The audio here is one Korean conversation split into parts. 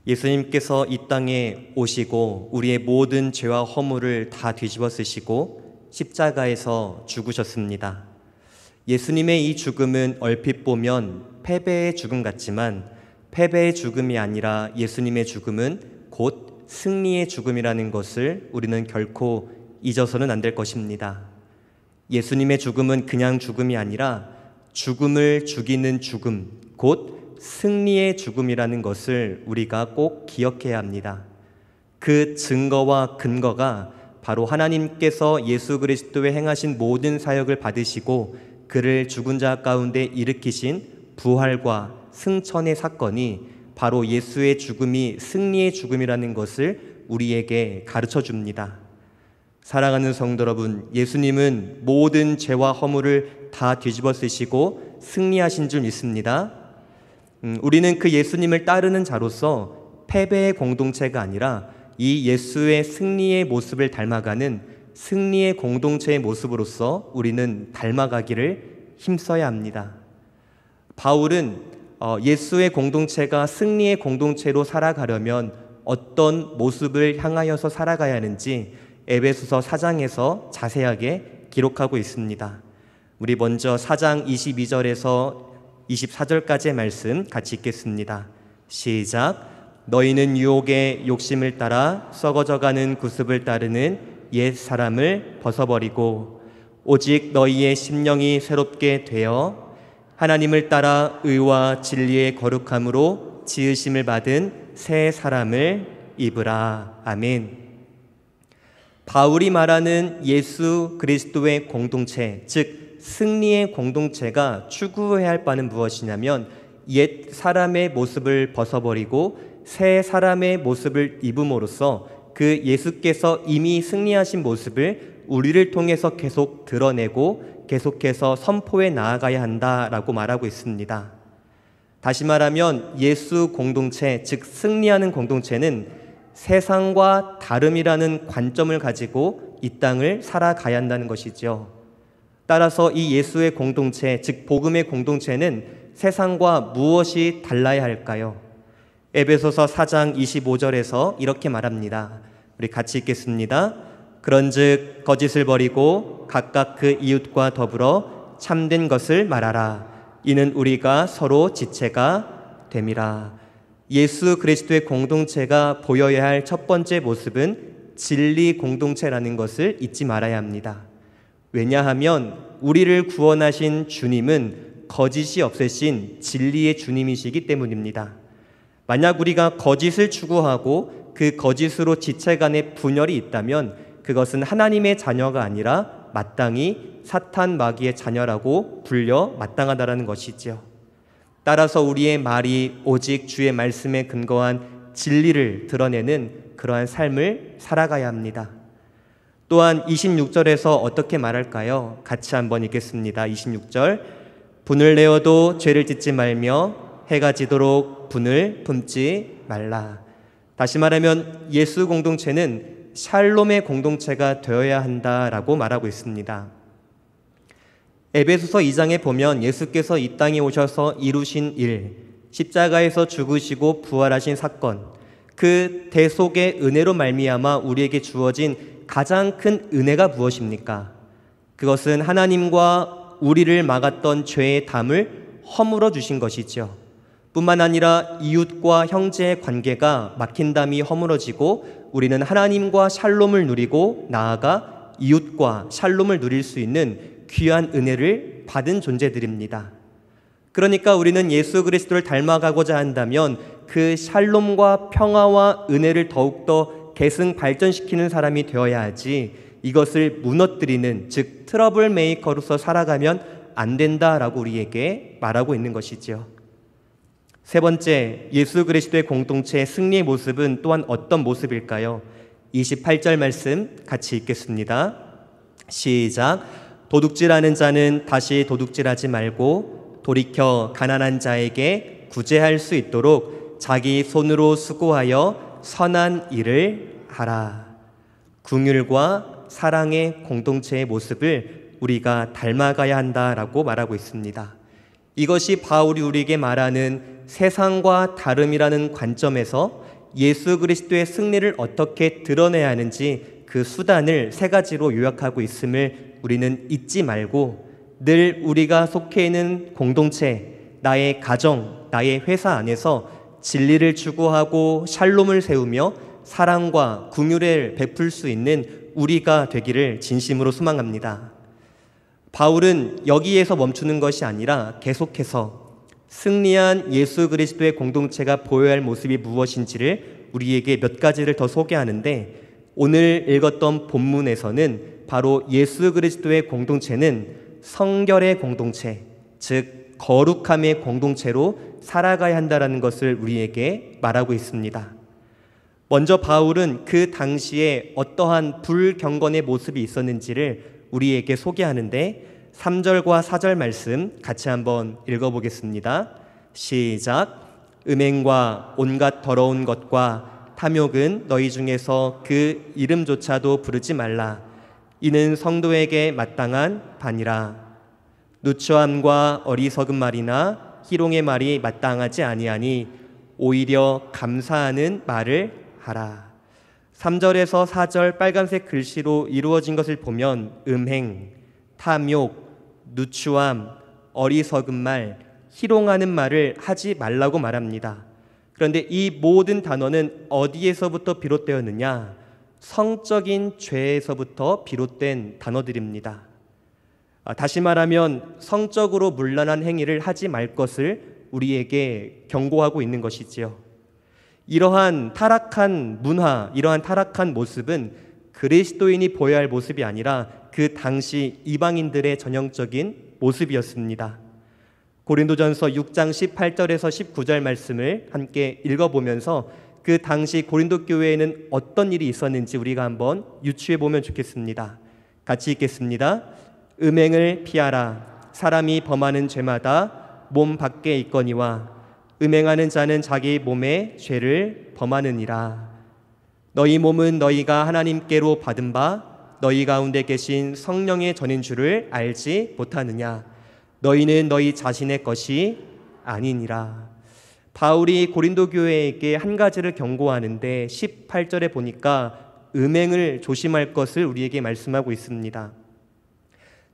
예수님께서 이 땅에 오시고 우리의 모든 죄와 허물을 다 뒤집어 쓰시고 십자가에서 죽으셨습니다. 예수님의 이 죽음은 얼핏 보면 패배의 죽음 같지만 패배의 죽음이 아니라 예수님의 죽음은 곧 승리의 죽음이라는 것을 우리는 결코 잊어서는 안 될 것입니다. 예수님의 죽음은 그냥 죽음이 아니라 죽음을 죽이는 죽음, 곧 승리의 죽음이라는 것을 우리가 꼭 기억해야 합니다. 그 증거와 근거가 바로 하나님께서 예수 그리스도의 행하신 모든 사역을 받으시고 그를 죽은 자 가운데 일으키신 부활과 승천의 사건이 바로 예수의 죽음이 승리의 죽음이라는 것을 우리에게 가르쳐 줍니다. 사랑하는 성도 여러분, 예수님은 모든 죄와 허물을 다 뒤집어 쓰시고 승리하신 줄 믿습니다. 우리는 그 예수님을 따르는 자로서 패배의 공동체가 아니라 이 예수의 승리의 모습을 닮아가는 승리의 공동체의 모습으로서 우리는 닮아가기를 힘써야 합니다. 바울은 예수의 공동체가 승리의 공동체로 살아가려면 어떤 모습을 향하여서 살아가야 하는지 에베소서 4장에서 자세하게 기록하고 있습니다. 우리 먼저 4장 22절에서 24절까지의 말씀 같이 읽겠습니다. 시작. 너희는 유혹의 욕심을 따라 썩어져가는 구습을 따르는 옛 사람을 벗어버리고 오직 너희의 심령이 새롭게 되어 하나님을 따라 의와 진리의 거룩함으로 지으심을 받은 새 사람을 입으라. 아멘. 바울이 말하는 예수 그리스도의 공동체, 즉 승리의 공동체가 추구해야 할 바는 무엇이냐면 옛 사람의 모습을 벗어버리고 새 사람의 모습을 입음으로써 그 예수께서 이미 승리하신 모습을 우리를 통해서 계속 드러내고 계속해서 선포해 나아가야 한다라고 말하고 있습니다. 다시 말하면 예수 공동체, 즉 승리하는 공동체는 세상과 다름이라는 관점을 가지고 이 땅을 살아가야 한다는 것이죠. 따라서 이 예수의 공동체, 즉 복음의 공동체는 세상과 무엇이 달라야 할까요? 에베소서 4장 25절에서 이렇게 말합니다. 우리 같이 읽겠습니다. 그런즉 거짓을 버리고 각각 그 이웃과 더불어 참된 것을 말하라. 이는 우리가 서로 지체가 됨이라. 예수 그리스도의 공동체가 보여야 할 첫 번째 모습은 진리 공동체라는 것을 잊지 말아야 합니다. 왜냐하면 우리를 구원하신 주님은 거짓이 없으신 진리의 주님이시기 때문입니다. 만약 우리가 거짓을 추구하고 그 거짓으로 지체 간의 분열이 있다면 그것은 하나님의 자녀가 아니라 마땅히 사탄 마귀의 자녀라고 불려 마땅하다라는 것이지요. 따라서 우리의 말이 오직 주의 말씀에 근거한 진리를 드러내는 그러한 삶을 살아가야 합니다. 또한 26절에서 어떻게 말할까요? 같이 한번 읽겠습니다. 26절. 분을 내어도 죄를 짓지 말며 해가 지도록 분을 품지 말라. 다시 말하면 예수 공동체는 샬롬의 공동체가 되어야 한다라고 말하고 있습니다. 에베소서 2장에 보면 예수께서 이 땅에 오셔서 이루신 일, 십자가에서 죽으시고 부활하신 사건, 그 대속의 은혜로 말미암아 우리에게 주어진 가장 큰 은혜가 무엇입니까? 그것은 하나님과 우리를 막았던 죄의 담을 허물어 주신 것이죠. 뿐만 아니라 이웃과 형제의 관계가 막힌 담이 허물어지고 우리는 하나님과 샬롬을 누리고 나아가 이웃과 샬롬을 누릴 수 있는 귀한 은혜를 받은 존재들입니다. 그러니까 우리는 예수 그리스도를 닮아가고자 한다면 그 샬롬과 평화와 은혜를 더욱더 계승 발전시키는 사람이 되어야 하지 이것을 무너뜨리는, 즉 트러블 메이커로서 살아가면 안 된다라고 우리에게 말하고 있는 것이죠. 세 번째, 예수 그리스도의 공동체의 승리의 모습은 또한 어떤 모습일까요? 28절 말씀 같이 읽겠습니다. 시작. 도둑질하는 자는 다시 도둑질하지 말고 돌이켜 가난한 자에게 구제할 수 있도록 자기 손으로 수고하여 선한 일을 하라. 긍휼과 사랑의 공동체의 모습을 우리가 닮아가야 한다라고 말하고 있습니다. 이것이 바울이 우리에게 말하는 세상과 다름이라는 관점에서 예수 그리스도의 승리를 어떻게 드러내야 하는지 그 수단을 세 가지로 요약하고 있음을 우리는 잊지 말고 늘 우리가 속해 있는 공동체, 나의 가정, 나의 회사 안에서 진리를 추구하고 샬롬을 세우며 사랑과 긍휼을 베풀 수 있는 우리가 되기를 진심으로 소망합니다. 바울은 여기에서 멈추는 것이 아니라 계속해서 승리한 예수 그리스도의 공동체가 보여야 할 모습이 무엇인지를 우리에게 몇 가지를 더 소개하는데, 오늘 읽었던 본문에서는 바로 예수 그리스도의 공동체는 성결의 공동체, 즉 거룩함의 공동체로 살아가야 한다는 것을 우리에게 말하고 있습니다. 먼저 바울은 그 당시에 어떠한 불경건의 모습이 있었는지를 우리에게 소개하는데 3절과 4절 말씀 같이 한번 읽어보겠습니다. 시작. 음행과 온갖 더러운 것과 탐욕은 너희 중에서 그 이름조차도 부르지 말라. 이는 성도에게 마땅한 반이라. 누추함과 어리석은 말이나 희롱의 말이 마땅하지 아니하니 오히려 감사하는 말을 하라. 3절에서 4절 빨간색 글씨로 이루어진 것을 보면 음행, 탐욕, 누추함, 어리석은 말, 희롱하는 말을 하지 말라고 말합니다. 그런데 이 모든 단어는 어디에서부터 비롯되었느냐? 성적인 죄에서부터 비롯된 단어들입니다. 다시 말하면 성적으로 문란한 행위를 하지 말 것을 우리에게 경고하고 있는 것이지요. 이러한 타락한 문화, 이러한 타락한 모습은 그리스도인이 보여야 할 모습이 아니라 그 당시 이방인들의 전형적인 모습이었습니다. 고린도전서 6장 18절에서 19절 말씀을 함께 읽어보면서 그 당시 고린도 교회에는 어떤 일이 있었는지 우리가 한번 유추해 보면 좋겠습니다. 같이 읽겠습니다. 음행을 피하라. 사람이 범하는 죄마다 몸 밖에 있거니와 음행하는 자는 자기 몸에 죄를 범하느니라. 너희 몸은 너희가 하나님께로 받은 바 너희 가운데 계신 성령의 전인 줄을 알지 못하느냐. 너희는 너희 자신의 것이 아니니라. 바울이 고린도 교회에게 한 가지를 경고하는데 18절에 보니까 음행을 조심할 것을 우리에게 말씀하고 있습니다.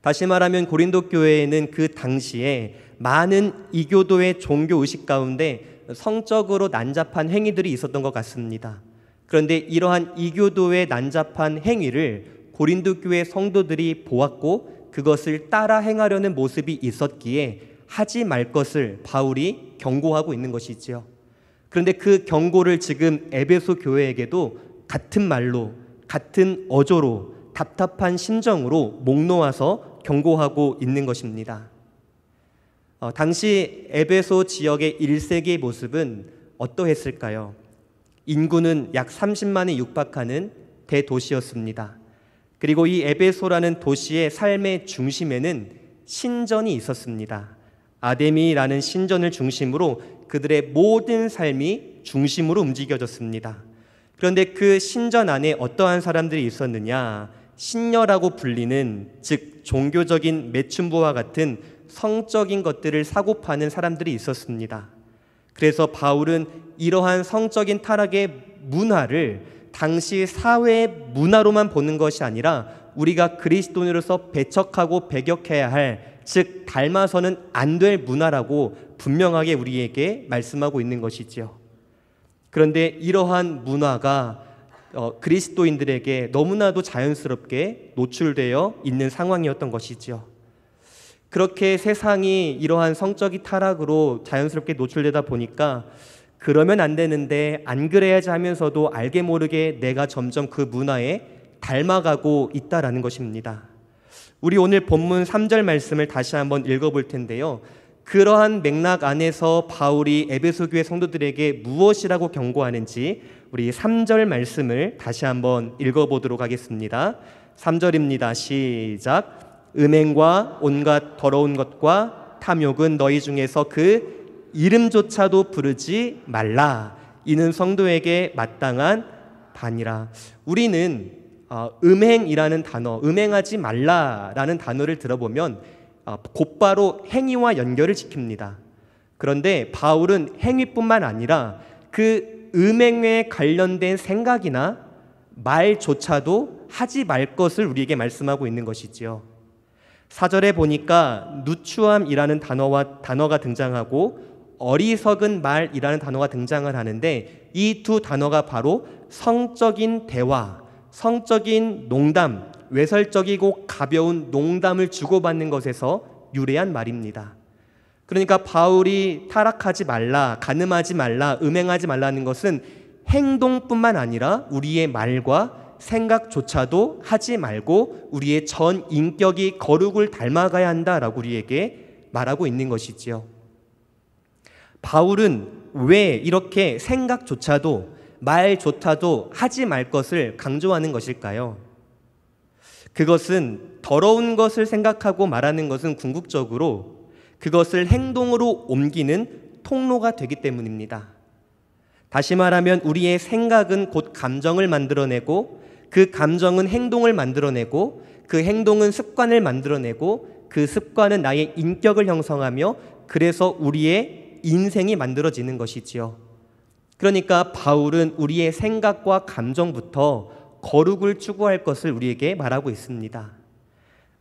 다시 말하면 고린도 교회에는 그 당시에 많은 이교도의 종교의식 가운데 성적으로 난잡한 행위들이 있었던 것 같습니다. 그런데 이러한 이교도의 난잡한 행위를 고린도 교회 성도들이 보았고 그것을 따라 행하려는 모습이 있었기에 하지 말 것을 바울이 경고하고 있는 것이지요. 그런데 그 경고를 지금 에베소 교회에게도 같은 말로, 같은 어조로, 답답한 심정으로 목 놓아서 경고하고 있는 것입니다. 당시 에베소 지역의 1세기의 모습은 어떠했을까요? 인구는 약 30만에 육박하는 대도시였습니다. 그리고 이 에베소라는 도시의 삶의 중심에는 신전이 있었습니다. 아데미라는 신전을 중심으로 그들의 모든 삶이 중심으로 움직여졌습니다. 그런데 그 신전 안에 어떠한 사람들이 있었느냐? 신녀라고 불리는, 즉 종교적인 매춘부와 같은 성적인 것들을 사고 파는 사람들이 있었습니다. 그래서 바울은 이러한 성적인 타락의 문화를 당시 사회의 문화로만 보는 것이 아니라 우리가 그리스도인으로서 배척하고 배격해야 할, 즉 닮아서는 안 될 문화라고 분명하게 우리에게 말씀하고 있는 것이지요. 그런데 이러한 문화가 그리스도인들에게 너무나도 자연스럽게 노출되어 있는 상황이었던 것이지요. 그렇게 세상이 이러한 성적인 타락으로 자연스럽게 노출되다 보니까 그러면 안 되는데 안 그래야지 하면서도 알게 모르게 내가 점점 그 문화에 닮아가고 있다라는 것입니다. 우리 오늘 본문 3절 말씀을 다시 한번 읽어볼 텐데요. 그러한 맥락 안에서 바울이 에베소 교회 성도들에게 무엇이라고 경고하는지 우리 3절 말씀을 다시 한번 읽어보도록 하겠습니다. 3절입니다. 시작. 음행과 온갖 더러운 것과 탐욕은 너희 중에서 그 이름조차도 부르지 말라. 이는 성도에게 마땅한 반이라. 우리는 음행이라는 단어, 음행하지 말라라는 단어를 들어보면 곧바로 행위와 연결을 시킵니다. 그런데 바울은 행위뿐만 아니라 그 음행에 관련된 생각이나 말조차도 하지 말 것을 우리에게 말씀하고 있는 것이지요. 4절에 보니까 누추함이라는 단어가 등장하고 어리석은 말이라는 단어가 등장을 하는데, 이 두 단어가 바로 성적인 대화, 성적인 농담, 외설적이고 가벼운 농담을 주고받는 것에서 유래한 말입니다. 그러니까 바울이 타락하지 말라, 간음하지 말라, 음행하지 말라는 것은 행동뿐만 아니라 우리의 말과 생각조차도 하지 말고 우리의 전 인격이 거룩을 닮아가야 한다라고 우리에게 말하고 있는 것이지요. 바울은 왜 이렇게 생각조차도 말조차도 하지 말 것을 강조하는 것일까요? 그것은 더러운 것을 생각하고 말하는 것은 궁극적으로 그것을 행동으로 옮기는 통로가 되기 때문입니다. 다시 말하면 우리의 생각은 곧 감정을 만들어내고, 그 감정은 행동을 만들어내고, 그 행동은 습관을 만들어내고, 그 습관은 나의 인격을 형성하며 그래서 우리의 인생이 만들어지는 것이지요. 그러니까 바울은 우리의 생각과 감정부터 거룩을 추구할 것을 우리에게 말하고 있습니다.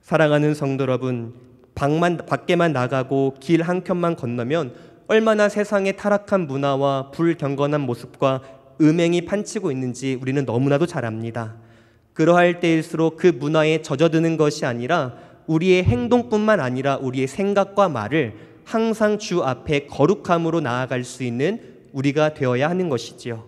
사랑하는 성도 여러분, 밖에만 나가고 길 한켠만 건너면 얼마나 세상의 타락한 문화와 불경건한 모습과 음행이 판치고 있는지 우리는 너무나도 잘 압니다. 그러할 때일수록 그 문화에 젖어드는 것이 아니라 우리의 행동뿐만 아니라 우리의 생각과 말을 항상 주 앞에 거룩함으로 나아갈 수 있는 우리가 되어야 하는 것이지요.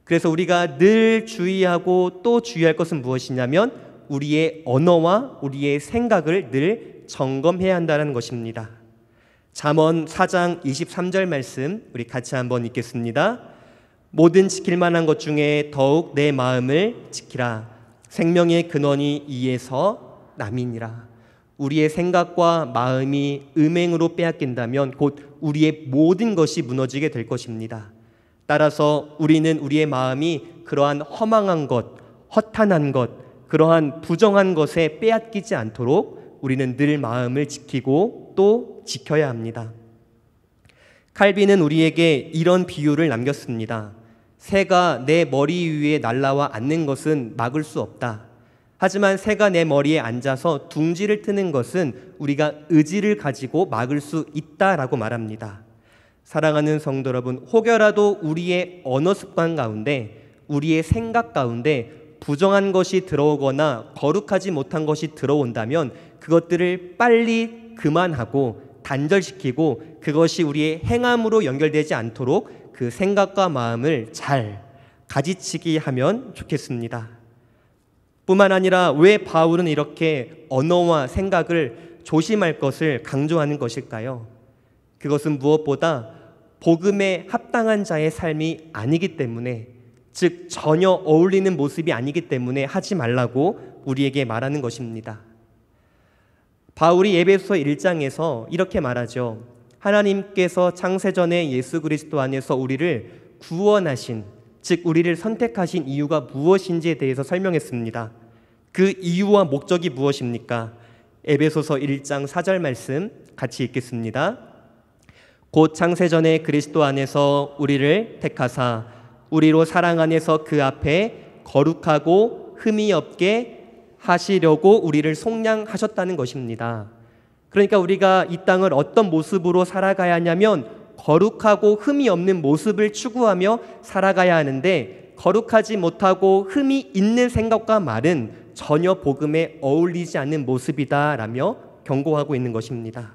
그래서 우리가 늘 주의하고 또 주의할 것은 무엇이냐면 우리의 언어와 우리의 생각을 늘 점검해야 한다는 것입니다. 잠언 4장 23절 말씀 우리 같이 한번 읽겠습니다. 모든 지킬 만한 것 중에 더욱 내 마음을 지키라. 생명의 근원이 이에서 남이니라. 우리의 생각과 마음이 음행으로 빼앗긴다면 곧 우리의 모든 것이 무너지게 될 것입니다. 따라서 우리는 우리의 마음이 그러한 허망한 것, 허탄한 것, 그러한 부정한 것에 빼앗기지 않도록 우리는 늘 마음을 지키고 또 지켜야 합니다. 칼빈은 우리에게 이런 비유를 남겼습니다. 새가 내 머리 위에 날아와 앉는 것은 막을 수 없다. 하지만 새가 내 머리에 앉아서 둥지를 트는 것은 우리가 의지를 가지고 막을 수 있다라고 말합니다. 사랑하는 성도 여러분, 혹여라도 우리의 언어 습관 가운데, 우리의 생각 가운데 부정한 것이 들어오거나 거룩하지 못한 것이 들어온다면 그것들을 빨리 그만하고 단절시키고 그것이 우리의 행함으로 연결되지 않도록 그 생각과 마음을 잘 가지치기 하면 좋겠습니다. 뿐만 아니라 왜 바울은 이렇게 언어와 생각을 조심할 것을 강조하는 것일까요? 그것은 무엇보다 복음에 합당한 자의 삶이 아니기 때문에, 즉 전혀 어울리는 모습이 아니기 때문에 하지 말라고 우리에게 말하는 것입니다. 바울이 에베소 1장에서 이렇게 말하죠. 하나님께서 창세전에 예수 그리스도 안에서 우리를 구원하신, 즉 우리를 선택하신 이유가 무엇인지에 대해서 설명했습니다. 그 이유와 목적이 무엇입니까? 에베소서 1장 4절 말씀 같이 읽겠습니다. 곧 창세전에 그리스도 안에서 우리를 택하사 우리로 사랑 안에서 그 앞에 거룩하고 흠이 없게 하시려고 우리를 속량하셨다는 것입니다. 그러니까 우리가 이 땅을 어떤 모습으로 살아가야 하냐면 거룩하고 흠이 없는 모습을 추구하며 살아가야 하는데, 거룩하지 못하고 흠이 있는 생각과 말은 전혀 복음에 어울리지 않는 모습이다라며 경고하고 있는 것입니다.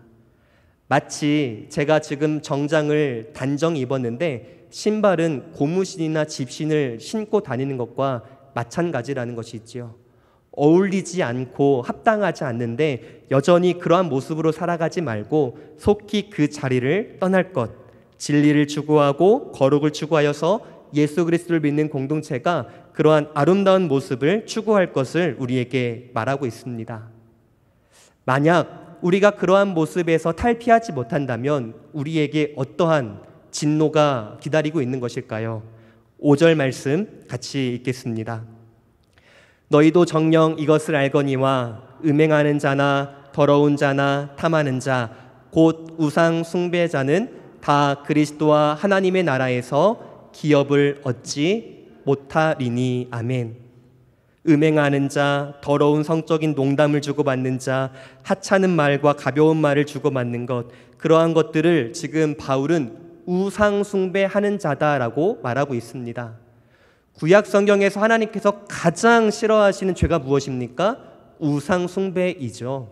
마치 제가 지금 정장을 단정 입었는데 신발은 고무신이나 집신을 신고 다니는 것과 마찬가지라는 것이 있지요. 어울리지 않고 합당하지 않는데 여전히 그러한 모습으로 살아가지 말고 속히 그 자리를 떠날 것, 진리를 추구하고 거룩을 추구하여서 예수 그리스도를 믿는 공동체가 그러한 아름다운 모습을 추구할 것을 우리에게 말하고 있습니다. 만약 우리가 그러한 모습에서 탈피하지 못한다면 우리에게 어떠한 진노가 기다리고 있는 것일까요? 5절 말씀 같이 읽겠습니다. 너희도 정녕 이것을 알거니와 음행하는 자나 더러운 자나 탐하는 자 곧 우상 숭배자는 다 그리스도와 하나님의 나라에서 기업을 얻지 못하리니. 아멘. 음행하는 자, 더러운 성적인 농담을 주고받는 자, 하찮은 말과 가벼운 말을 주고받는 것, 그러한 것들을 지금 바울은 우상 숭배하는 자다라고 말하고 있습니다. 구약 성경에서 하나님께서 가장 싫어하시는 죄가 무엇입니까? 우상 숭배이죠.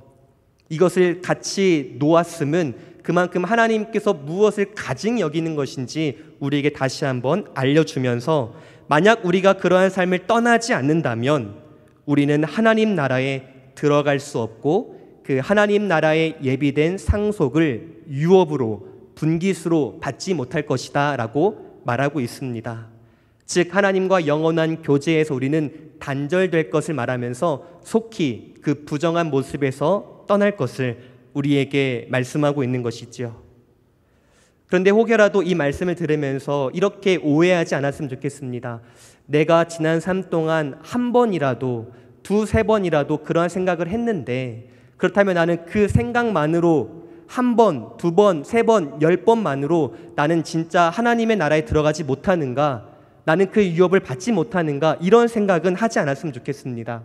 이것을 같이 놓았음은 그만큼 하나님께서 무엇을 가증 여기는 것인지 우리에게 다시 한번 알려주면서, 만약 우리가 그러한 삶을 떠나지 않는다면 우리는 하나님 나라에 들어갈 수 없고, 그 하나님 나라에 예비된 상속을 유업으로, 분깃으로 받지 못할 것이다 라고 말하고 있습니다. 즉 하나님과 영원한 교제에서 우리는 단절될 것을 말하면서 속히 그 부정한 모습에서 떠날 것을 우리에게 말씀하고 있는 것이죠. 그런데 혹여라도 이 말씀을 들으면서 이렇게 오해하지 않았으면 좋겠습니다. 내가 지난 삶 동안 한 번이라도, 두세 번이라도 그러한 생각을 했는데, 그렇다면 나는 그 생각만으로 한 번, 두 번, 세 번, 10번만으로 나는 진짜 하나님의 나라에 들어가지 못하는가? 나는 그 유업을 받지 못하는가? 이런 생각은 하지 않았으면 좋겠습니다.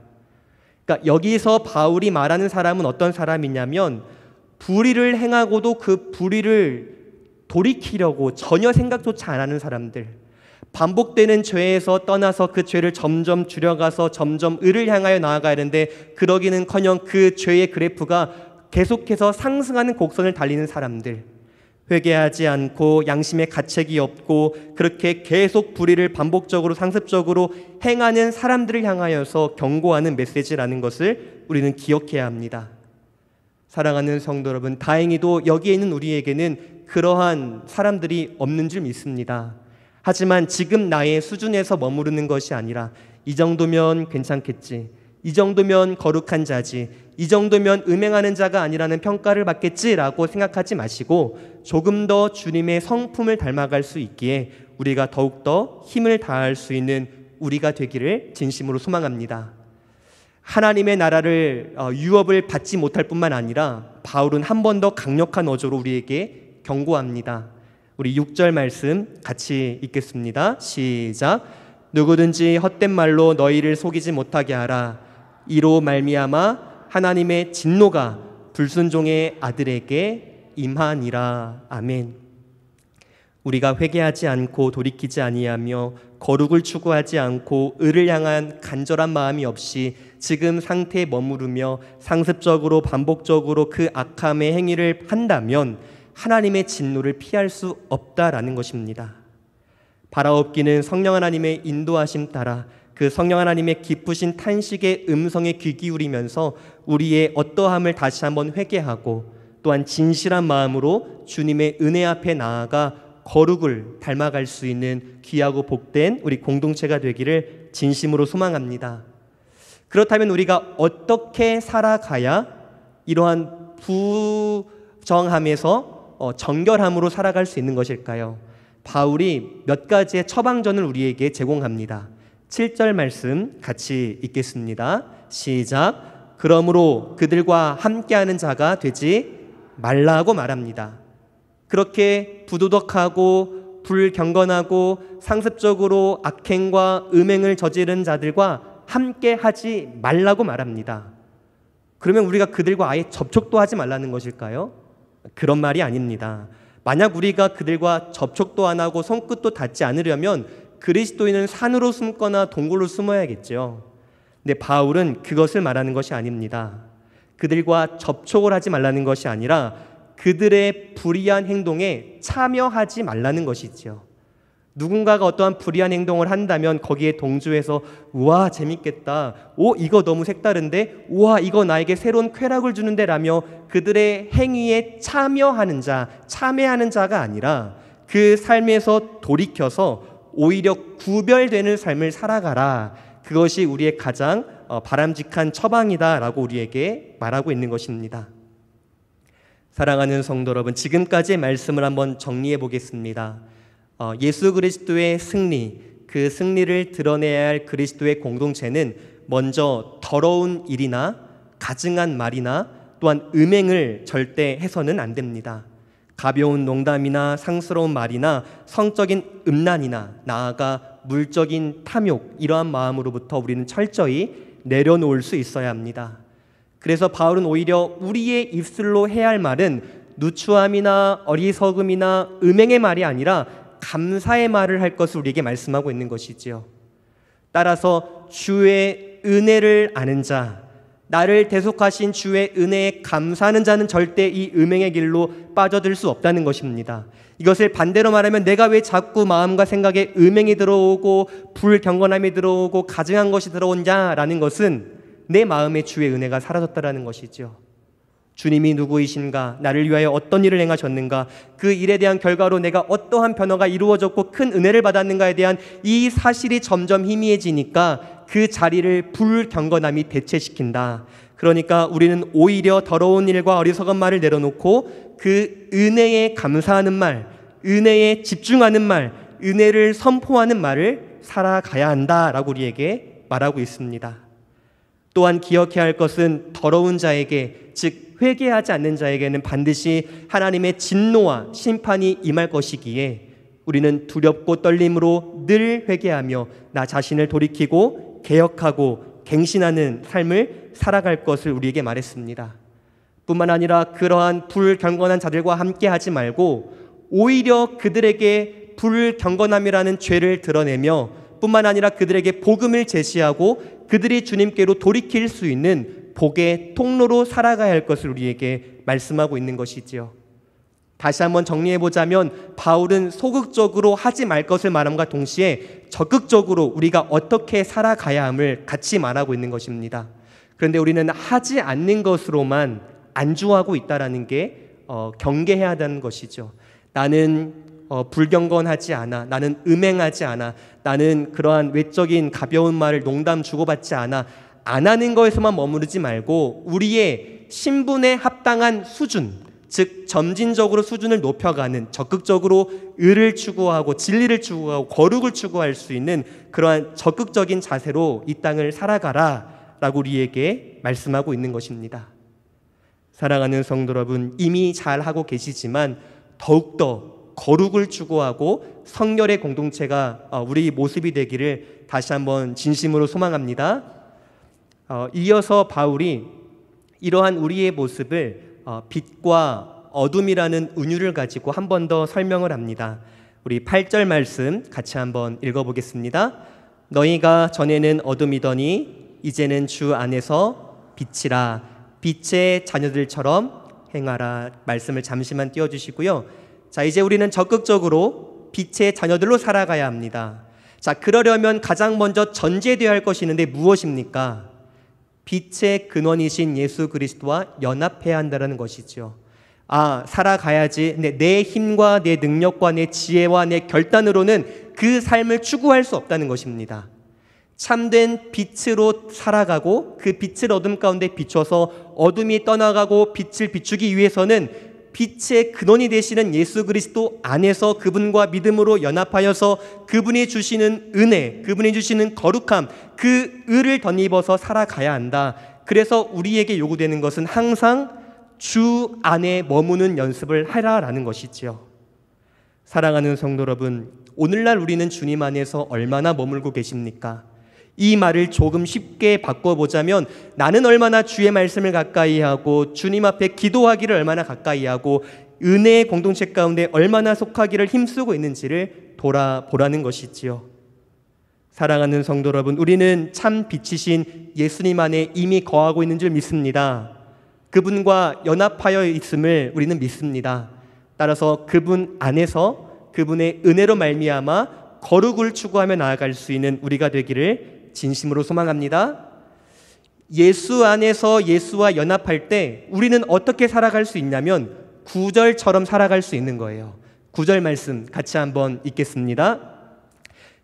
그러니까 여기서 바울이 말하는 사람은 어떤 사람이냐면, 불의를 행하고도 그 불의를 돌이키려고 전혀 생각조차 안 하는 사람들, 반복되는 죄에서 떠나서 그 죄를 점점 줄여가서 점점 의를 향하여 나아가야 하는데, 그러기는커녕 그 죄의 그래프가 계속해서 상승하는 곡선을 달리는 사람들, 회개하지 않고 양심의 가책이 없고 그렇게 계속 불의를 반복적으로 상습적으로 행하는 사람들을 향하여서 경고하는 메시지라는 것을 우리는 기억해야 합니다. 사랑하는 성도 여러분, 다행히도 여기에 있는 우리에게는 그러한 사람들이 없는 줄 믿습니다. 하지만 지금 나의 수준에서 머무르는 것이 아니라, 이 정도면 괜찮겠지, 이 정도면 거룩한 자지, 이 정도면 음행하는 자가 아니라는 평가를 받겠지라고 생각하지 마시고, 조금 더 주님의 성품을 닮아갈 수 있기에 우리가 더욱더 힘을 다할 수 있는 우리가 되기를 진심으로 소망합니다. 하나님의 나라를 유업을 받지 못할 뿐만 아니라 바울은 한 번 더 강력한 어조로 우리에게 경고합니다. 우리 6절 말씀 같이 읽겠습니다. 시작. 누구든지 헛된 말로 너희를 속이지 못하게 하라. 이로 말미암아 하나님의 진노가 불순종의 아들에게 임하니라. 아멘. 우리가 회개하지 않고 돌이키지 아니하며 거룩을 추구하지 않고 의를 향한 간절한 마음이 없이 지금 상태에 머무르며 상습적으로 반복적으로 그 악함의 행위를 한다면 하나님의 진노를 피할 수 없다라는 것입니다. 바라옵기는 성령 하나님의 인도하심 따라 그 성령 하나님의 기쁘신 탄식의 음성에 귀 기울이면서 우리의 어떠함을 다시 한번 회개하고, 또한 진실한 마음으로 주님의 은혜 앞에 나아가 거룩을 닮아갈 수 있는 귀하고 복된 우리 공동체가 되기를 진심으로 소망합니다. 그렇다면 우리가 어떻게 살아가야 이러한 부정함에서 정결함으로 살아갈 수 있는 것일까요? 바울이 몇 가지의 처방전을 우리에게 제공합니다. 7절 말씀 같이 읽겠습니다. 시작. 그러므로 그들과 함께하는 자가 되지 말라고 말합니다. 그렇게 부도덕하고 불경건하고 상습적으로 악행과 음행을 저지른 자들과 함께하지 말라고 말합니다. 그러면 우리가 그들과 아예 접촉도 하지 말라는 것일까요? 그런 말이 아닙니다. 만약 우리가 그들과 접촉도 안 하고 손끝도 닿지 않으려면 그리스도인은 산으로 숨거나 동굴로 숨어야겠죠. 근데 바울은 그것을 말하는 것이 아닙니다. 그들과 접촉을 하지 말라는 것이 아니라 그들의 불의한 행동에 참여하지 말라는 것이죠. 누군가가 어떠한 불의한 행동을 한다면 거기에 동조해서 우와 재밌겠다, 오 이거 너무 색다른데, 우와 이거 나에게 새로운 쾌락을 주는데 라며 그들의 행위에 참여하는 자, 참여하는 자가 아니라 그 삶에서 돌이켜서 오히려 구별되는 삶을 살아가라. 그것이 우리의 가장 바람직한 처방이다라고 우리에게 말하고 있는 것입니다. 사랑하는 성도 여러분, 지금까지의 말씀을 한번 정리해 보겠습니다. 예수 그리스도의 승리, 그 승리를 드러내야 할 그리스도의 공동체는 먼저 더러운 일이나 가증한 말이나 또한 음행을 절대 해서는 안 됩니다. 가벼운 농담이나 상스러운 말이나 성적인 음란이나 나아가 물적인 탐욕, 이러한 마음으로부터 우리는 철저히 내려놓을 수 있어야 합니다. 그래서 바울은 오히려 우리의 입술로 해야 할 말은 누추함이나 어리석음이나 음행의 말이 아니라 감사의 말을 할 것을 우리에게 말씀하고 있는 것이지요. 따라서 주의 은혜를 아는 자, 나를 대속하신 주의 은혜에 감사하는 자는 절대 이 음행의 길로 빠져들 수 없다는 것입니다. 이것을 반대로 말하면 내가 왜 자꾸 마음과 생각에 음행이 들어오고 불경건함이 들어오고 가증한 것이 들어오냐라는 것은 내 마음에 주의 은혜가 사라졌다라는 것이죠. 주님이 누구이신가, 나를 위하여 어떤 일을 행하셨는가, 그 일에 대한 결과로 내가 어떠한 변화가 이루어졌고 큰 은혜를 받았는가에 대한 이 사실이 점점 희미해지니까 그 자리를 불경건함이 대체시킨다. 그러니까 우리는 오히려 더러운 일과 어리석은 말을 내려놓고 그 은혜에 감사하는 말, 은혜에 집중하는 말, 은혜를 선포하는 말을 살아가야 한다라고 우리에게 말하고 있습니다. 또한 기억해야 할 것은 더러운 자에게, 즉 회개하지 않는 자에게는 반드시 하나님의 진노와 심판이 임할 것이기에 우리는 두렵고 떨림으로 늘 회개하며 나 자신을 돌이키고 개혁하고 갱신하는 삶을 살아갈 것을 우리에게 말했습니다. 뿐만 아니라 그러한 불경건한 자들과 함께 하지 말고 오히려 그들에게 불경건함이라는 죄를 드러내며 뿐만 아니라 그들에게 복음을 제시하고 그들이 주님께로 돌이킬 수 있는 복의 통로로 살아가야 할 것을 우리에게 말씀하고 있는 것이지요. 다시 한번 정리해보자면 바울은 소극적으로 하지 말 것을 말함과 동시에 적극적으로 우리가 어떻게 살아가야 함을 같이 말하고 있는 것입니다. 그런데 우리는 하지 않는 것으로만 안주하고 있다는 게 경계해야 한다는 것이죠. 나는 불경건하지 않아, 나는 음행하지 않아, 나는 그러한 외적인 가벼운 말을 농담 주고받지 않아, 안 하는 것에서만 머무르지 말고 우리의 신분에 합당한 수준, 즉 점진적으로 수준을 높여가는, 적극적으로 의를 추구하고 진리를 추구하고 거룩을 추구할 수 있는 그러한 적극적인 자세로 이 땅을 살아가라 라고 우리에게 말씀하고 있는 것입니다. 사랑하는 성도 여러분, 이미 잘하고 계시지만 더욱더 거룩을 추구하고 성결의 공동체가 우리 모습이 되기를 다시 한번 진심으로 소망합니다. 이어서 바울이 이러한 우리의 모습을 빛과 어둠이라는 은유를 가지고 한 번 더 설명을 합니다. 우리 8절 말씀 같이 한번 읽어보겠습니다. 너희가 전에는 어둠이더니 이제는 주 안에서 빛이라, 빛의 자녀들처럼 행하라. 말씀을 잠시만 띄워주시고요. 자, 이제 우리는 적극적으로 빛의 자녀들로 살아가야 합니다. 자, 그러려면 가장 먼저 전제되어야 할 것이 있는데 무엇입니까? 빛의 근원이신 예수 그리스도와 연합해야 한다는 것이죠. 살아가야지. 내 힘과 내 능력과 내 지혜와 내 결단으로는 그 삶을 추구할 수 없다는 것입니다. 참된 빛으로 살아가고 그 빛을 어둠 가운데 비춰서 어둠이 떠나가고 빛을 비추기 위해서는 빛의 근원이 되시는 예수 그리스도 안에서 그분과 믿음으로 연합하여서 그분이 주시는 은혜, 그분이 주시는 거룩함, 그 의를 덧입어서 살아가야 한다. 그래서 우리에게 요구되는 것은 항상 주 안에 머무는 연습을 하라라는 것이지요. 사랑하는 성도 여러분, 오늘날 우리는 주님 안에서 얼마나 머물고 계십니까? 이 말을 조금 쉽게 바꿔보자면 나는 얼마나 주의 말씀을 가까이 하고 주님 앞에 기도하기를 얼마나 가까이 하고 은혜의 공동체 가운데 얼마나 속하기를 힘쓰고 있는지를 돌아보라는 것이지요. 사랑하는 성도 여러분, 우리는 참 빛이신 예수님 안에 이미 거하고 있는 줄 믿습니다. 그분과 연합하여 있음을 우리는 믿습니다. 따라서 그분 안에서 그분의 은혜로 말미암아 거룩을 추구하며 나아갈 수 있는 우리가 되기를 진심으로 소망합니다. 예수 안에서 예수와 연합할 때 우리는 어떻게 살아갈 수 있냐면 9절처럼 살아갈 수 있는 거예요. 9절 말씀 같이 한번 읽겠습니다.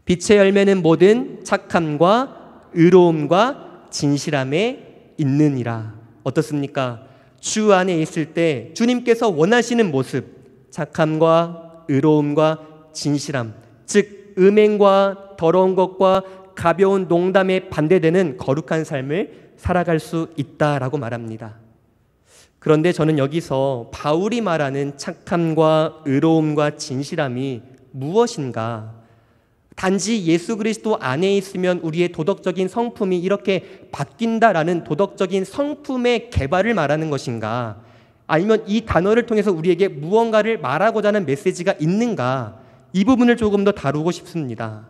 빛의 열매는 모든 착함과 의로움과 진실함에 있느니라. 어떻습니까? 주 안에 있을 때 주님께서 원하시는 모습, 착함과 의로움과 진실함, 즉 음행과 더러운 것과 가벼운 농담에 반대되는 거룩한 삶을 살아갈 수 있다라고 말합니다. 그런데 저는 여기서 바울이 말하는 착함과 의로움과 진실함이 무엇인가? 단지 예수 그리스도 안에 있으면 우리의 도덕적인 성품이 이렇게 바뀐다라는 도덕적인 성품의 개발을 말하는 것인가? 아니면 이 단어를 통해서 우리에게 무언가를 말하고자 하는 메시지가 있는가? 이 부분을 조금 더 다루고 싶습니다.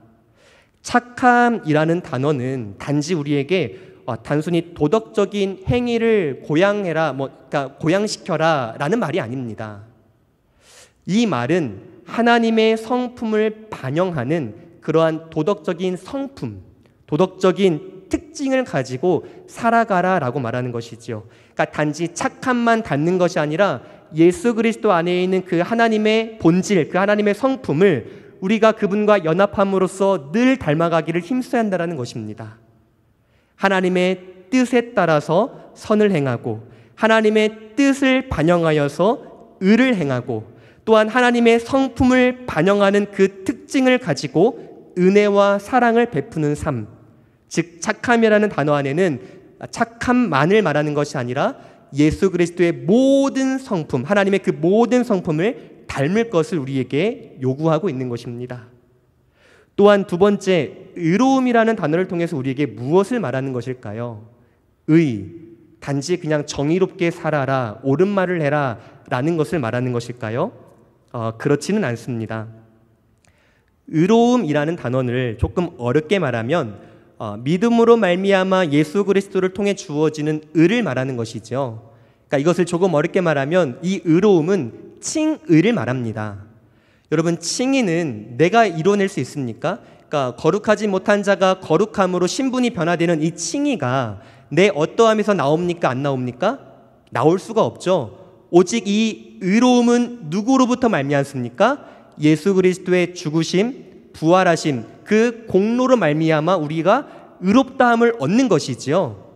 착함이라는 단어는 단지 우리에게 단순히 도덕적인 행위를 고양해라, 그러니까 고양시켜라 라는 말이 아닙니다. 이 말은 하나님의 성품을 반영하는 그러한 도덕적인 성품, 도덕적인 특징을 가지고 살아가라라고 말하는 것이죠. 그러니까 단지 착함만 닮는 것이 아니라 예수 그리스도 안에 있는 그 하나님의 본질, 그 하나님의 성품을 우리가 그분과 연합함으로써 늘 닮아가기를 힘써야 한다는 것입니다. 하나님의 뜻에 따라서 선을 행하고 하나님의 뜻을 반영하여서 의를 행하고 또한 하나님의 성품을 반영하는 그 특징을 가지고 은혜와 사랑을 베푸는 삶, 즉 착함이라는 단어 안에는 착함만을 말하는 것이 아니라 예수 그리스도의 모든 성품, 하나님의 그 모든 성품을 닮을 것을 우리에게 요구하고 있는 것입니다. 또한 두 번째, 의로움이라는 단어를 통해서 우리에게 무엇을 말하는 것일까요? 단지 그냥 정의롭게 살아라, 옳은 말을 해라 라는 것을 말하는 것일까요? 그렇지는 않습니다. 의로움이라는 단어를 조금 어렵게 말하면 믿음으로 말미암아 예수 그리스도를 통해 주어지는 의를 말하는 것이죠. 그러니까 이것을 조금 어렵게 말하면 이 의로움은 칭의를 말합니다. 여러분, 칭의는 내가 이뤄낼 수 있습니까? 그러니까 거룩하지 못한 자가 거룩함으로 신분이 변화되는 이 칭의가 내 어떠함에서 나옵니까? 안 나옵니까? 나올 수가 없죠. 오직 이 의로움은 누구로부터 말미암습니까? 예수 그리스도의 죽으심, 부활하심, 그 공로로 말미암아 우리가 의롭다함을 얻는 것이지요.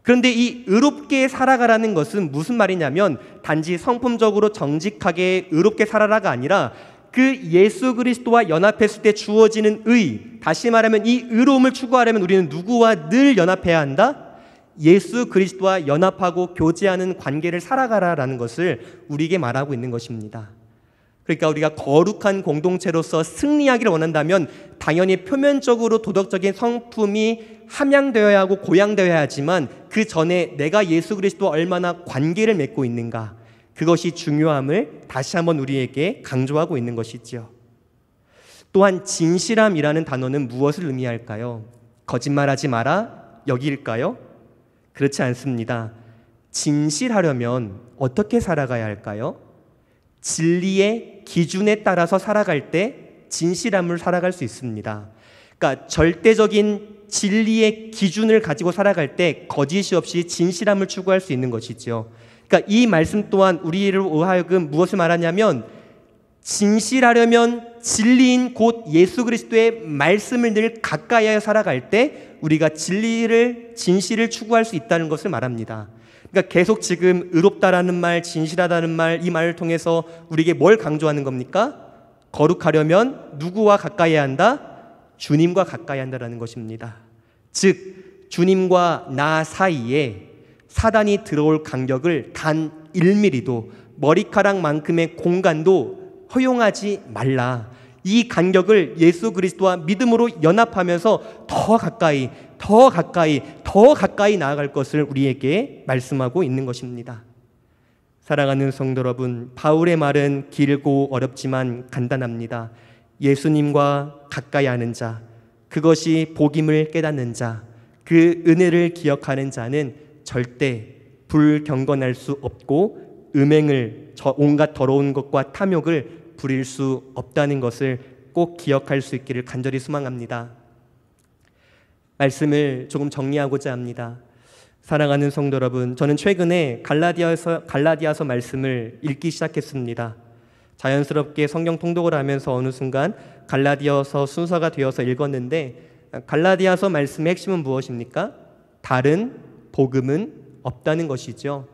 그런데 이 의롭게 살아가라는 것은 무슨 말이냐면 단지 성품적으로 정직하게 의롭게 살아라가 아니라 그 예수 그리스도와 연합했을 때 주어지는 다시 말하면 이 의로움을 추구하려면 우리는 누구와 늘 연합해야 한다? 예수 그리스도와 연합하고 교제하는 관계를 살아가라라는 것을 우리에게 말하고 있는 것입니다. 그러니까 우리가 거룩한 공동체로서 승리하기를 원한다면 당연히 표면적으로 도덕적인 성품이 함양되어야 하고 고양되어야 하지만 그 전에 내가 예수 그리스도와 얼마나 관계를 맺고 있는가, 그것이 중요함을 다시 한번 우리에게 강조하고 있는 것이지요. 또한 진실함이라는 단어는 무엇을 의미할까요? 거짓말하지 마라 여기일까요? 그렇지 않습니다. 진실하려면 어떻게 살아가야 할까요? 진리의 기준에 따라서 살아갈 때 진실함을 살아갈 수 있습니다. 그러니까 절대적인 진리의 기준을 가지고 살아갈 때 거짓이 없이 진실함을 추구할 수 있는 것이죠. 그러니까 이 말씀 또한 우리로 하여금 무엇을 말하냐면 진실하려면 진리인 곧 예수 그리스도의 말씀을 늘 가까이에 살아갈 때 우리가 진실을 추구할 수 있다는 것을 말합니다. 그러니까 계속 지금 의롭다라는 말, 진실하다는 말, 이 말을 통해서 우리에게 뭘 강조하는 겁니까? 거룩하려면 누구와 가까이 한다? 주님과 가까이 한다라는 것입니다. 즉 주님과 나 사이에 사단이 들어올 간격을 단 1mm도 머리카락만큼의 공간도 허용하지 말라. 이 간격을 예수 그리스도와 믿음으로 연합하면서 더 가까이 나아갈 것을 우리에게 말씀하고 있는 것입니다. 사랑하는 성도 여러분, 바울의 말은 길고 어렵지만 간단합니다. 예수님과 가까이 하는 자, 그것이 복임을 깨닫는 자, 그 은혜를 기억하는 자는 절대 불경건할 수 없고 음행을, 온갖 더러운 것과 탐욕을 부릴 수 없다는 것을 꼭 기억할 수 있기를 간절히 소망합니다. 말씀을 조금 정리하고자 합니다. 사랑하는 성도 여러분, 저는 최근에 갈라디아서 말씀을 읽기 시작했습니다. 자연스럽게 성경 통독을 하면서 어느 순간 갈라디아서 순서가 되어서 읽었는데, 갈라디아서 말씀의 핵심은 무엇입니까? 다른 복음은 없다는 것이죠.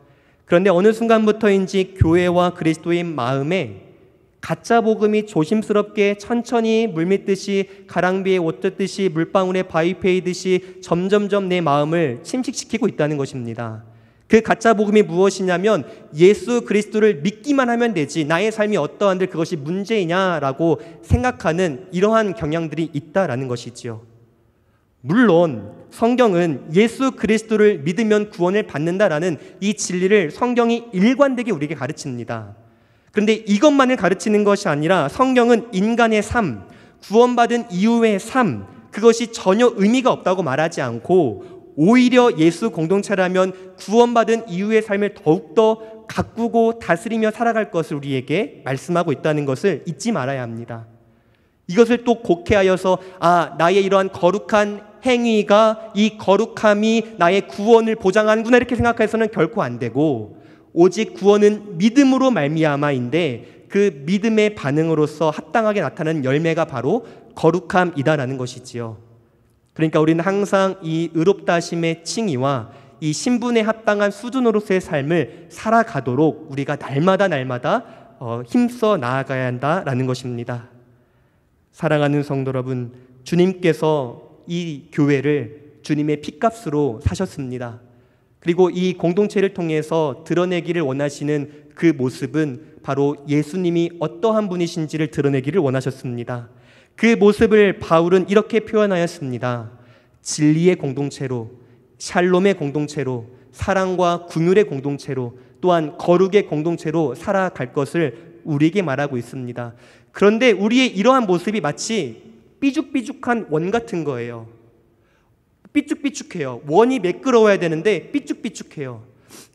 그런데 어느 순간부터인지 교회와 그리스도의 마음에 가짜 복음이 조심스럽게 천천히 물밀듯이 가랑비에 옷 젖듯이 물방울에 바위 패이듯이 점점점 내 마음을 침식시키고 있다는 것입니다. 그 가짜 복음이 무엇이냐면 예수 그리스도를 믿기만 하면 되지 나의 삶이 어떠한데 그것이 문제이냐라고 생각하는 이러한 경향들이 있다라는 것이지요. 물론 성경은 예수 그리스도를 믿으면 구원을 받는다라는 이 진리를 성경이 일관되게 우리에게 가르칩니다. 그런데 이것만을 가르치는 것이 아니라 성경은 인간의 삶, 구원받은 이후의 삶, 그것이 전혀 의미가 없다고 말하지 않고 오히려 예수 공동체라면 구원받은 이후의 삶을 더욱더 가꾸고 다스리며 살아갈 것을 우리에게 말씀하고 있다는 것을 잊지 말아야 합니다. 이것을 또 곡해하여서 나의 이러한 거룩한 행위가 이 거룩함이 나의 구원을 보장하는구나 이렇게 생각해서는 결코 안 되고 오직 구원은 믿음으로 말미암아인데 그 믿음의 반응으로서 합당하게 나타나는 열매가 바로 거룩함이다라는 것이지요. 그러니까 우리는 항상 이 의롭다 하심의 칭의와 이 신분에 합당한 수준으로서의 삶을 살아가도록 우리가 날마다 힘써 나아가야 한다라는 것입니다. 사랑하는 성도 여러분, 주님께서 이 교회를 주님의 피값으로 사셨습니다. 그리고 이 공동체를 통해서 드러내기를 원하시는 그 모습은 바로 예수님이 어떠한 분이신지를 드러내기를 원하셨습니다. 그 모습을 바울은 이렇게 표현하였습니다. 진리의 공동체로, 샬롬의 공동체로, 사랑과 긍휼의 공동체로, 또한 거룩의 공동체로 살아갈 것을 우리에게 말하고 있습니다. 그런데 우리의 이러한 모습이 마치 삐죽삐죽한 원 같은 거예요. 삐죽삐죽해요. 원이 매끄러워야 되는데 삐죽삐죽해요.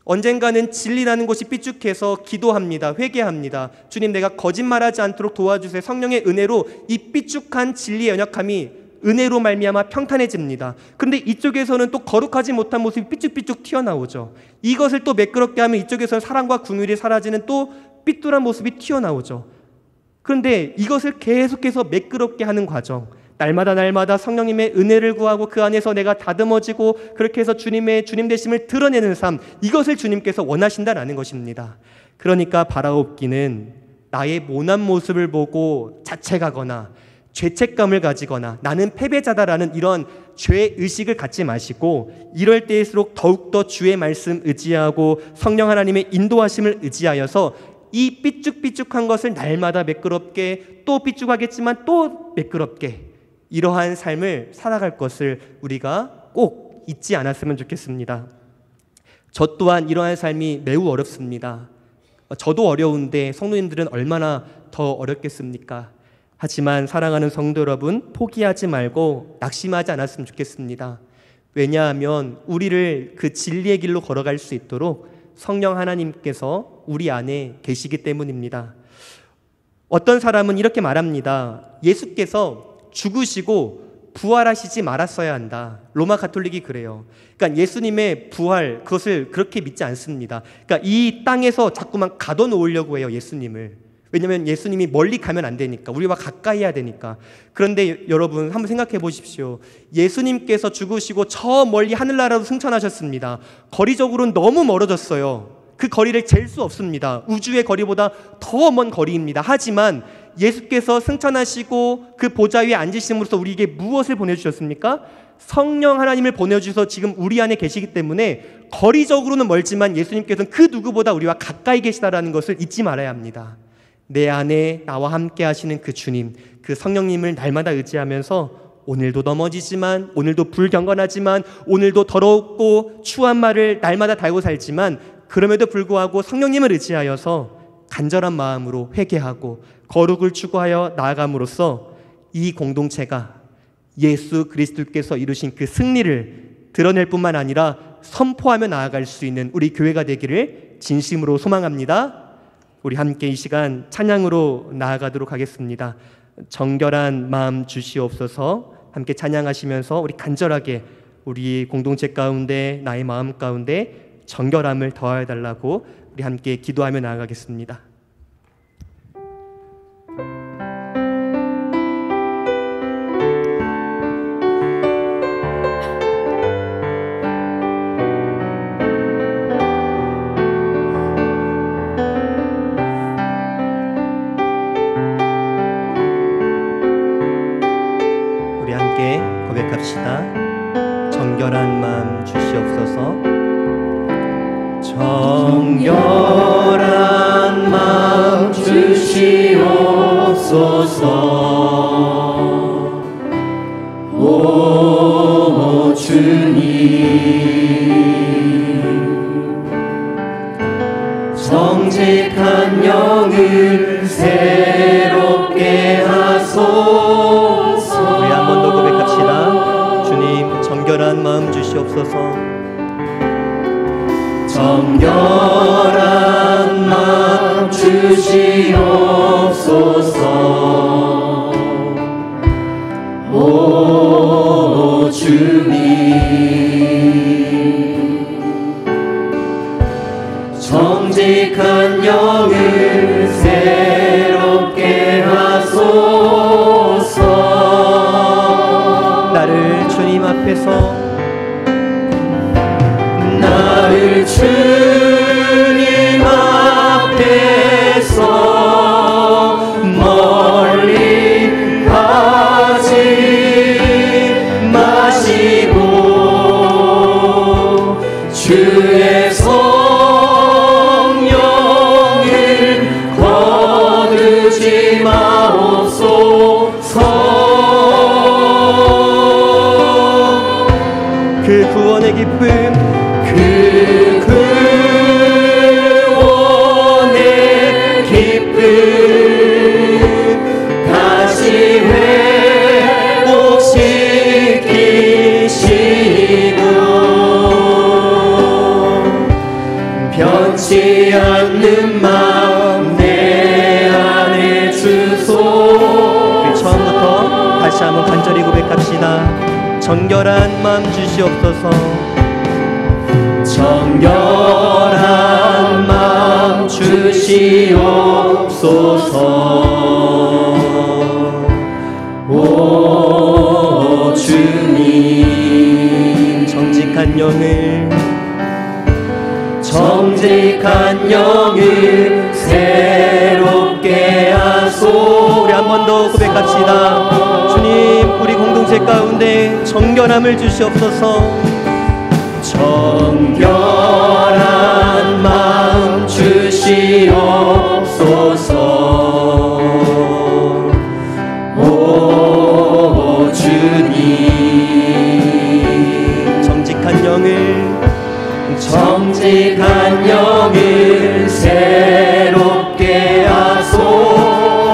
언젠가는 진리라는 것이 삐죽해서 기도합니다. 회개합니다. 주님, 내가 거짓말하지 않도록 도와주세요. 성령의 은혜로 이 삐죽한 진리의 연약함이 은혜로 말미암아 평탄해집니다. 그런데 이쪽에서는 또 거룩하지 못한 모습이 삐죽삐죽 튀어나오죠. 이것을 또 매끄럽게 하면 이쪽에서는 사랑과 긍휼이 사라지는 또 삐뚤한 모습이 튀어나오죠. 그런데 이것을 계속해서 매끄럽게 하는 과정, 날마다 성령님의 은혜를 구하고 그 안에서 내가 다듬어지고 그렇게 해서 주님의 주님 되심을 드러내는 삶, 이것을 주님께서 원하신다라는 것입니다. 그러니까 바라옵기는 나의 모난 모습을 보고 자책하거나 죄책감을 가지거나 나는 패배자다라는 이런 죄의식을 갖지 마시고 이럴 때일수록 더욱더 주의 말씀 의지하고 성령 하나님의 인도하심을 의지하여서 이 삐죽삐죽한 것을 날마다 매끄럽게, 또 삐죽하겠지만 또 매끄럽게, 이러한 삶을 살아갈 것을 우리가 꼭 잊지 않았으면 좋겠습니다. 저 또한 이러한 삶이 매우 어렵습니다. 저도 어려운데 성도님들은 얼마나 더 어렵겠습니까? 하지만 사랑하는 성도 여러분, 포기하지 말고 낙심하지 않았으면 좋겠습니다. 왜냐하면 우리를 그 진리의 길로 걸어갈 수 있도록 성령 하나님께서 우리 안에 계시기 때문입니다. 어떤 사람은 이렇게 말합니다. 예수께서 죽으시고 부활하시지 말았어야 한다. 로마 가톨릭이 그래요. 그러니까 예수님의 부활, 그것을 그렇게 믿지 않습니다. 그러니까 이 땅에서 자꾸만 가둬놓으려고 해요, 예수님을. 왜냐하면 예수님이 멀리 가면 안 되니까, 우리와 가까이 해야 되니까. 그런데 여러분 한번 생각해 보십시오. 예수님께서 죽으시고 저 멀리 하늘나라로 승천하셨습니다. 거리적으로는 너무 멀어졌어요. 그 거리를 잴 수 없습니다. 우주의 거리보다 더 먼 거리입니다. 하지만 예수께서 승천하시고 그 보좌 위에 앉으심으로써 우리에게 무엇을 보내주셨습니까? 성령 하나님을 보내주셔서 지금 우리 안에 계시기 때문에 거리적으로는 멀지만 예수님께서는 그 누구보다 우리와 가까이 계시다라는 것을 잊지 말아야 합니다. 내 안에 나와 함께 하시는 그 주님, 그 성령님을 날마다 의지하면서 오늘도 넘어지지만, 오늘도 불경건하지만, 오늘도 더럽고 추한 말을 날마다 달고 살지만, 그럼에도 불구하고 성령님을 의지하여서 간절한 마음으로 회개하고 거룩을 추구하여 나아감으로써 이 공동체가 예수 그리스도께서 이루신 그 승리를 드러낼 뿐만 아니라 선포하며 나아갈 수 있는 우리 교회가 되기를 진심으로 소망합니다. 우리 함께 이 시간 찬양으로 나아가도록 하겠습니다. 정결한 마음 주시옵소서. 함께 찬양하시면서 우리 간절하게 우리 공동체 가운데, 나의 마음 가운데 정결함을 더하여 달라고 우리 함께 기도하며 나아가겠습니다. 고백합시다. 정결한 마음 주시옵소서. 정결한 마음 주시옵소서. 오 주님, 정직한 영을 새롭게 하소서. 우리 한 번 더 고백합시다. 주님, 정결한 마음 주시옵소서. 정결한 마음 주시옵소서. 오 주님, 정직한 영을 새롭게 하소서. 나를 주님 앞에서 나를 주님 앞에서 멀리 하지 마시고 주의 성령을 거두지 마옵소서. 그 구원의 기쁨, 그 구원의 기쁨 다시 회복시키시고 변치 않는 마음 내 안에 주소. 우리 처음부터 다시 한번 간절히 고백합시다. 정결한 마음 주시옵소서. 정결한 마음 주시옵소서. 오 주님, 정직한 영을 새롭게 하소. 우리 한 번 더 고백합시다. 주님, 우리 공동체 가운데 정결함을 주시옵소서. 정결한 마음 주시옵소서. 오 주님, 정직한 영을 새롭게 하소.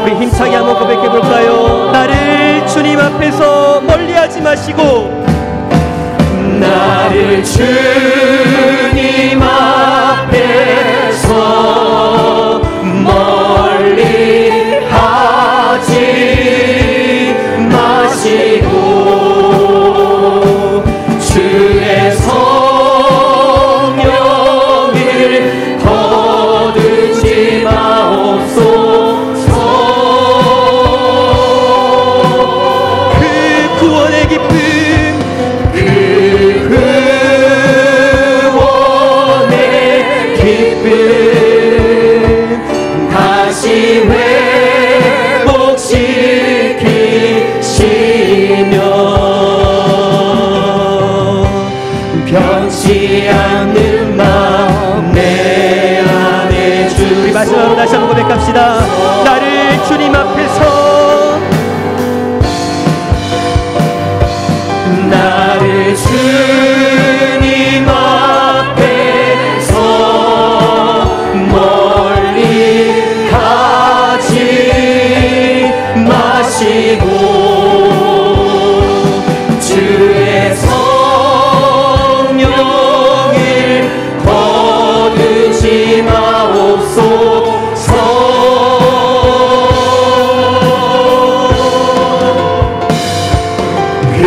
우리 힘차게 한번 고백해 볼까요? 나를 주님 앞에서 멀리하지 마시고 나를 주님 앞에서 멀리 하지 마시고 주의 성령을 거두지 마옵소서. 그 구원의 기쁨, 다시 회복시키시며 변치 않는 마음 내 안에 주. 우리 마지막으로 다시 한번 고백합시다. 나를 주님 앞에서, 나를 주님 앞에서 멀리 하지 마시고 주의 성령을 거두지 마옵소서. 그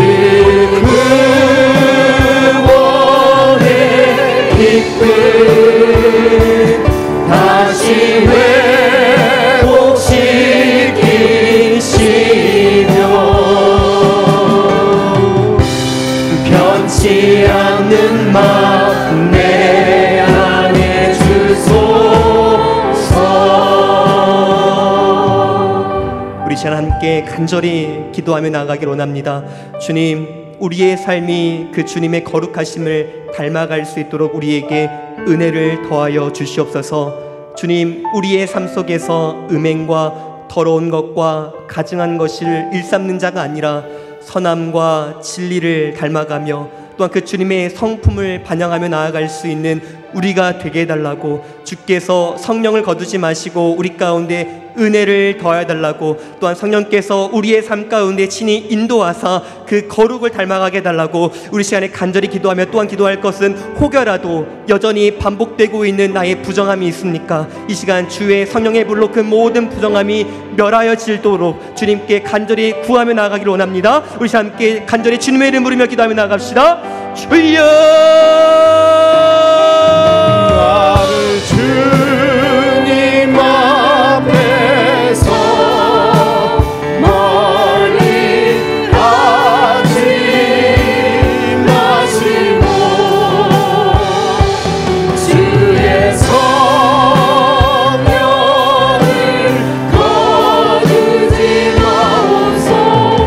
구원의 기쁨 다시 회복시키시며 변치 않는 마음 내 안에 주소서. 우리 시간 함께 간절히 기도하며 나아가기를 원합니다. 주님, 우리의 삶이 그 주님의 거룩하심을 닮아갈 수 있도록 우리에게 은혜를 더하여 주시옵소서. 주님, 우리의 삶 속에서 음행과 더러운 것과 가증한 것을 일삼는 자가 아니라 선함과 진리를 닮아가며 또한 그 주님의 성품을 반영하며 나아갈 수 있는 우리가 되게 해달라고, 주께서 성령을 거두지 마시고 우리 가운데 은혜를 더해달라고, 또한 성령께서 우리의 삶 가운데 친히 인도하사 그 거룩을 닮아가게 해달라고 우리 시간에 간절히 기도하며, 또한 기도할 것은 혹여라도 여전히 반복되고 있는 나의 부정함이 있습니까? 이 시간 주의 성령의 불로 그 모든 부정함이 멸하여지도록 주님께 간절히 구하며 나아가기를 원합니다. 우리 함께 간절히 주님의 이름 부르며 기도하며 나아갑시다. 주여, 나를 주님 앞에서 멀리 하지 마시고 주의 성령을 거두지 마옵소서.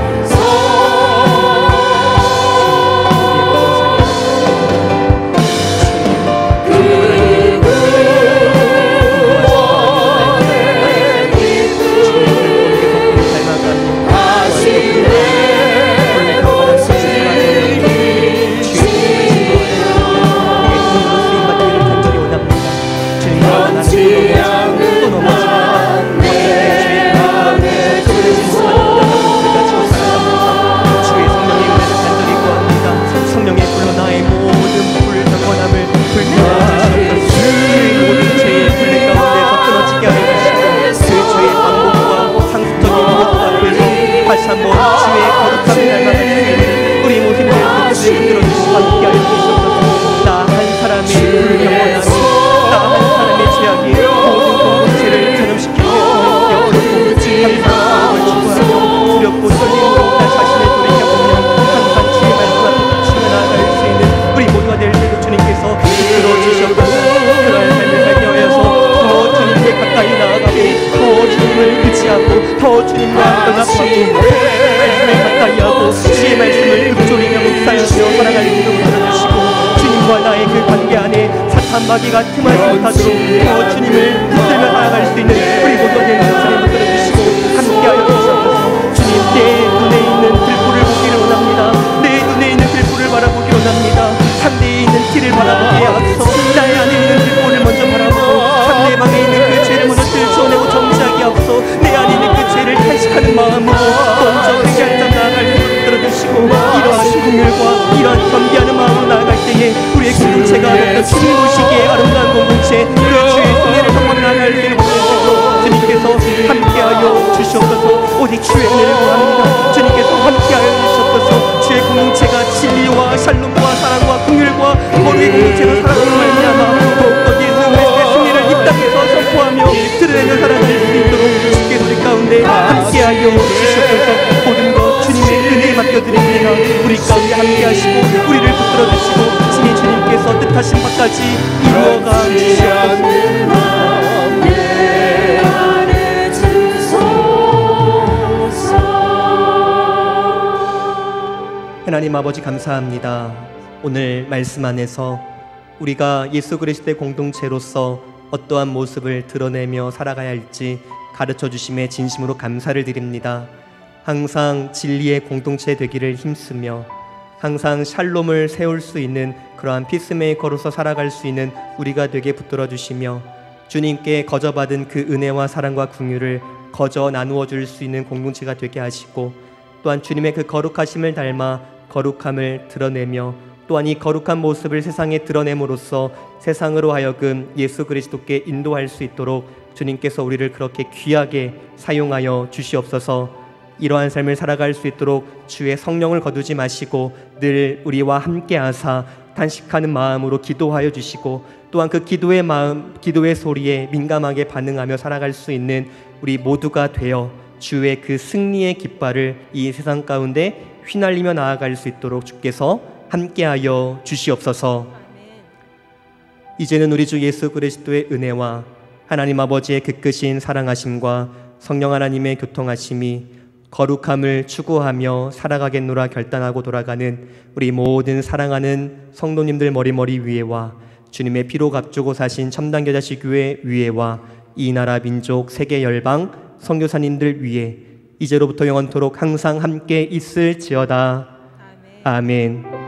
더 주님과 연합하고 말씀에 가까이하고 주의 말씀을 읊조리며 묵상하며 살아갈 수 있도록 도와주시고, 주님과 나의 그 관계 안에 사탄 마귀가 틈을 못하도록 더 주님을 붙들며 살아갈 수 있는 우리 모두가 되는 것을 만들어주시고 함께하여 주셔서, 주님, 내 눈에 있는 들불을 보기를 원합니다. 내 눈에 있는 들불을 바라보기를 원합니다. 상대에 있는 티를 바라보기에 앞서 나의 안에 있는 들불을 먼저 바라보고 상대방에 있는 그 죄를 먼저 들춰내고 정지하기에 앞서 내 안에 있는 그 죄를 탄식하는 마음으로 먼저 회개할 자 나아갈 수 있도록 들어주시고, 이러한 긍휼과 이러한 겸비하는 마음으로 나아갈 때에 우리의 공동체가 어떤 주님 보시기에 아름다운 공동체, 그 주의 손해를 성공해 나아갈 수 있는 공동체로 주님께서 함께하여 주시옵소서. 오직 주의 은혜를 구합니다. 주님께서 함께하여 주시옵소서. 주의 공동체가 진리와 샬롬과 사랑과 긍휼과 거룩의 공동체로 살아가는 말미암아 더욱더 예수 그리스도의 승리를 이 땅에서 선포하며 드러내며 살아갈 수 있도록 주께서 우리 가운데 함께하여 주시옵소서. 모든 것 주님의 은혜에 맡겨드립니다. 우리 가운데 함께하시고 우리를 붙들어주시고 친히 주님께서 뜻하신 바까지 이루어가 주시옵소서. 하나님 아버지, 감사합니다. 오늘 말씀 안에서 우리가 예수 그리스도의 공동체로서 어떠한 모습을 드러내며 살아가야 할지 가르쳐 주심에 진심으로 감사를 드립니다. 항상 진리의 공동체 되기를 힘쓰며 항상 샬롬을 세울 수 있는 그러한 피스메이커로서 살아갈 수 있는 우리가 되게 붙들어 주시며, 주님께 거저받은 그 은혜와 사랑과 긍휼을 거저 나누어 줄 수 있는 공동체가 되게 하시고, 또한 주님의 그 거룩하심을 닮아 거룩함을 드러내며, 또한 이 거룩한 모습을 세상에 드러냄으로써 세상으로 하여금 예수 그리스도께 인도할 수 있도록 주님께서 우리를 그렇게 귀하게 사용하여 주시옵소서. 이러한 삶을 살아갈 수 있도록 주의 성령을 거두지 마시고 늘 우리와 함께 하사 단식하는 마음으로 기도하여 주시고, 또한 그 기도의 마음, 기도의 소리에 민감하게 반응하며 살아갈 수 있는 우리 모두가 되어 주의 그 승리의 깃발을 이 세상 가운데 휘날리며 나아갈 수 있도록 주께서 함께하여 주시옵소서. 이제는 우리 주 예수 그리스도의 은혜와 하나님 아버지의 그 크신 사랑하심과 성령 하나님의 교통하심이 거룩함을 추구하며 살아가겠노라 결단하고 돌아가는 우리 모든 사랑하는 성도님들 머리머리 위에와 주님의 피로 값주고 사신 첨단 겨자씨 교회 위에와 이 나라 민족 세계 열방 선교사님들 위에 이제로부터 영원토록 항상 함께 있을지어다. 아멘.